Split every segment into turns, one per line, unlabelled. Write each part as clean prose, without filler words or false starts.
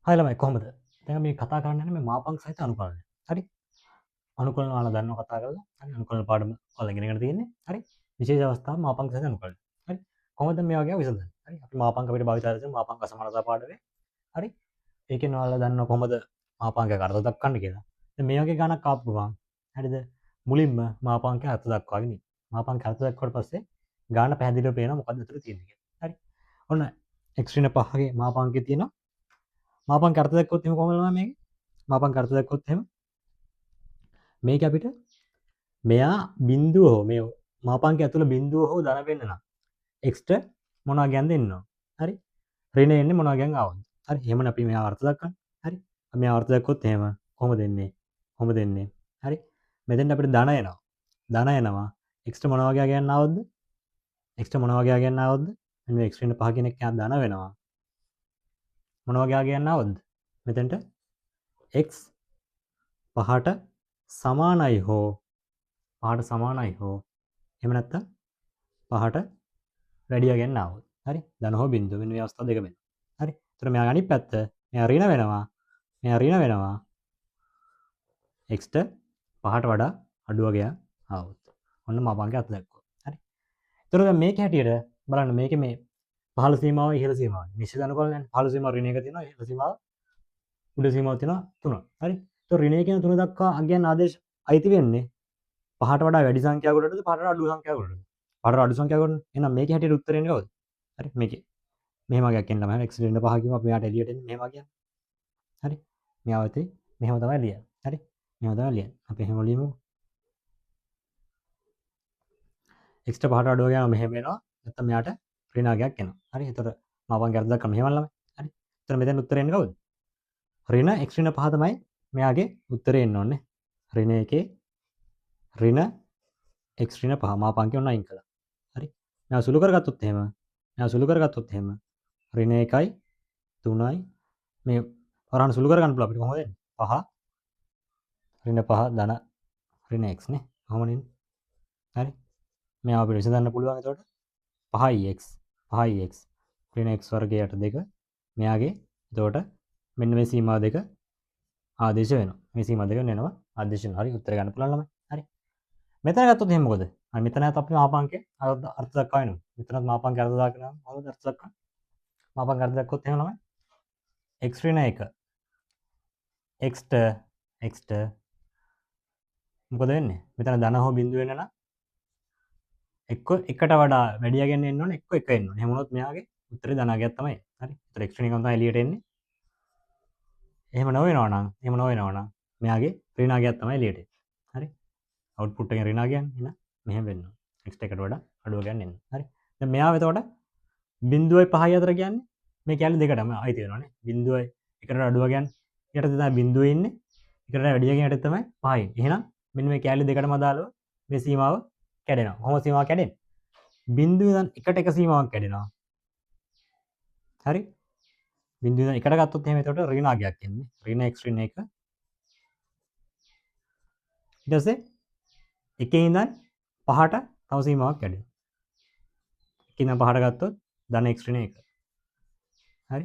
හයි ළමයි කොහොමද? දැන් මේ කතා කරන්න යන්නේ මේ මාපංක සහිත අනුකලනය. හරි? අනුකලන ඔයාලා දන්නවා කතා කරලා. හරි? අනුකලන පාඩම ඔයාලා ඉගෙනගෙන තියෙන්නේ. හරි? විශේෂ අවස්ථාව මාපංක සහිත අනුකලනය. හරි? කොහොමද මේ වගේ විසඳන්නේ? හරි? අපි මාපංක අපිට භාවිත කරලා තියෙන මාපංක අසමානතා පාඩමේ. හරි? ඒකෙන් ඔයාලා දන්නවා කොහොමද මාපංකයක අර්ථ දක්වන්න කියලා. දැන් මේ වගේ ගණක් ආපු ගමන් හරිද? මුලින්ම මාපංකයේ අර්ථ දක්වාගෙන ඉන්න. මාපංකයේ අර්ථ දක්වුවාට පස්සේ ගාන පැහැදිලිව පේනවා මොකද්ද අතර තියෙන්නේ කියලා. හරි? ඔන්න x ඍණ 5ගේ මාපංකයේ තියෙනවා මාපංක අර්ථ දැක්කොත් එහෙම කොහොමද මේක? මාපංක අර්ථ දැක්කොත් එහෙම මේක අපිට මෙයා බිඳුව හෝ මේ මාපංකය ඇතුළේ බිඳුව හෝ ධන වෙන්න නම් x ට මොනවා ගියන්ද එන්නවා. හරි? ඍණ එන්නේ මොනවා ගියන් ආවොත්. හරි? එහෙමනේ අපි මෙයා අර්ථ දක්වන්නේ. හරි? මෙයා අර්ථ දැක්කොත් එහෙම කොහොමද එන්නේ? කොහොමද එන්නේ? හරි? මෙතෙන් අපිට ධන එනවා. ධන එනවා. x ට මොනවා වගේ ගියන් ආවොත්ද? x ට මොනවා වගේ ගියන් ආවොත්ද? මෙන්න x ඍණ 5 කියන එක ධන වෙනවා. මොන වගේ ගියන් ආවොත්ද? මෙතෙන්ට x 5ට සමානයි හෝ 5ට සමානයි හෝ එහෙම නැත්නම් 5ට වැඩි ගියන් ආවොත්. හරි? ධන හෝ බිංදුව මෙන්න මේ අවස්ථා දෙක වෙනවා. හරි? ඒතර මෙයා අනිත් පැත්ත මෙයා ඍණ වෙනවා. මෙයා ඍණ වෙනවා. x ට 5ට වඩා අඩුව ගියා ආවොත්. ඔන්න මාපංකය අත් දැක්කුවා. හරි? ඒතර දැන් මේක හැටියට බලන්න මේකේ මේ පහළ සීමාව ඉහළ සීමාව. නිශ්චිත අනුකලනයන් පහළ සීමාව ඍණ 1 තියෙනවා ඉහළ සීමාව උඩ සීමාව තියෙනවා 3. හරි. ඒතකොට ඍණ 1 කියන 3 දක්වා අගයන් ආදේශ අයිති වෙන්නේ 5ට වඩා වැඩි සංඛ්‍යාවකටද 5ට වඩා අඩු සංඛ්‍යාවකටද? 5ට වඩා අඩු සංඛ්‍යාවකටද? එහෙනම් මේකේ හැටියට උත්තරේ එන්නේ කවුද? හරි මේකේ. මෙහෙම අගයක් එන්න ළමයි x ඍණ 5 කිව්වම අපි මෙයාට එළියට එන්නේ මෙහෙම අගයක්. හරි. මෙයාව ඇති මෙහෙම තමයි ලියන්නේ. හරි. මෙහෙම තමයි ලියන්නේ. අපි එහෙම ලියමු. x ට 5ට අඩුව ගියාම මෙහෙම වෙනවා. නැත්නම් මෙයාට ඍණ අගයක් එනවා. හරි. ඒතකොට මාපංකය අර්ථ දක්වන්න මෙහෙම ළමයි. හරි. ඒතර මෙතෙන් උත්තරේ එන්නේ කවුද? ඍණ x ඍණ 5 තමයි මෙයාගේ උත්තරේ එන්න ඕනේ. ඍණ 1 ඍණ x ඍණ 5 මාපංකය ඔන්න අයින් කළා. හරි. මෙයා සුළු කරගත්තොත් එහෙම ඍණ 1යි 3යි මේ වරහන් සුළු කරගන්න පුළුවන් අපිට කොහොමද එන්නේ? 5 ඍණ 5 ධන ඍණ x නේ. කොහොමද එන්නේ? හරි. මෙයා අපිට විසඳන්න පුළුවන් එතකොට 5x ඍණ x වර්ගයට 2 මෙයාගේ එතකොට මෙන්න මේ සීමා දෙක ආදේශ වෙනවා. මේ සීමා දෙක වෙනවා ආදේශ වෙනවා. හරි උත්තර ගන්න පුළුවන් ළමයි. හරි. මෙතන ගත්තොත් එහෙනම් මොකද? අර මෙතනත් අපි මාපංකේ අර්ථ දක්වා වෙනවා. මෙතනත් මාපංකේ අර්ථ දක්වනවා. මොකද අර්ථ දක්වන්නේ? මාපංක අර්ථ දක්වොත් එහෙනම් ළමයි x ඍණ 1 x ට මොකද වෙන්නේ? මෙතන ධන හෝ බිංදුව වෙන්න නම් එක්ක එකට වඩා වැඩි යගෙන එන්න ඕනේ එක්ක එක එන්න ඕනේ. එහෙම වුණොත් මෙයාගේ උත්තරේ ධනාගයක් තමයි. හරි. ඒතර x ඍණ 1 තමයි එළියට එන්නේ. එහෙම නොවෙනවා නම් මෙයාගේ ඍණාගයක් තමයි එළියට එන්නේ. හරි. අවුට්පුට් එකෙන් ඍණාගයක් එන මෙහෙම වෙන්න ඕන. x එකට වඩා අඩුව ගන්න එන්න. හරි. දැන් මෙයාව එතකොට 0.5 අතර කියන්නේ මේ කැලේ දෙකටම අයිති වෙනවානේ. 0.1 එකට අඩුව ගන්න. යට තමයි බිංදුවේ ඉන්නේ. එකට වැඩි යකින් යට තමයි 5. එහෙනම් මෙන්න මේ කැලේ දෙකටම අදාළව මේ සීමාව කැඩෙනවා. කොහොම සීමාව කැඩෙන්නේ? බිංදුවේ ඉඳන් එකට එක සීමාවක් කැඩෙනවා. හරි. බිංදුව ඉඳන් එකට ගත්තොත් එහෙම එතකොට ඍණාගයක් එන්නේ. ඍණ x ඍණ 1. ඊට පස්සේ එකේ ඉඳන් 5ට තව සීමාවක් කැඩෙනවා. එකේ ඉඳන් 5ට ගත්තොත් ධන x ඍණ 1. හරි.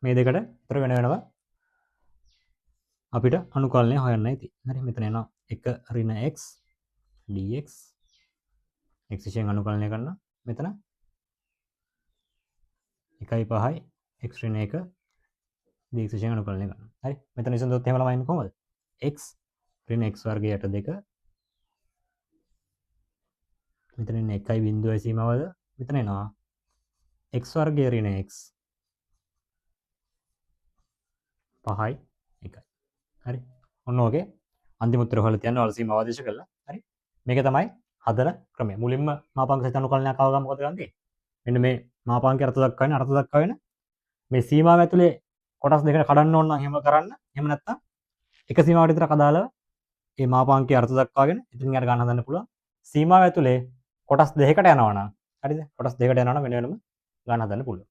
මේ දෙකට උතර වෙන වෙනම අපිට අනුකලනය හොයන්නයි තියෙන්නේ. හරි. මෙතන එනවා 1 ඍණ x dx x විශයෙන් අනුකලනය කරනවා. මෙතන 1.5යි x ඍණ 1 dx විශයෙන් අනුකලනය කරනවා. හරි. මෙතන විසඳුවොත් එහෙම ළමයි ඉන්නේ කොහමද? x ඍණ x වර්ගයට 2 මෙතන ඉන්නේ 1.0 සීමාවද? මෙතන එනවා x වර්ගය ඍණ x 5යි 1යි. හරි. ඔන්න ඔගේ අන්තිම උත්තර හොයලා තියන්න ඔයාලා සීමාව ආදේශ කළා. හරි. මේක තමයි හදන ක්‍රමය. මුලින්ම මාපංක සහිත අනුකලනයක් ආව ගමන් මොකද ගන්නේ? මෙන්න මේ මාපංකේ අර්ථ දක්වන මේ සීමාව ඇතුලේ කොටස් දෙකකට කඩන්න ඕන නම් එහෙම කරන්න. එහෙම නැත්නම් එක සීමාවකට විතරක් අදාළව මේ මාපංකේ අර්ථ දක්වාගෙන ඉතින් යට ගන්න හදන්න පුළුවන්. සීමාව ඇතුලේ කොටස් දෙකකට යනවා නම් හරිද? කොටස් දෙකකට යනවා නම් වෙන වෙනම ගන්න හදන්න පුළුවන්.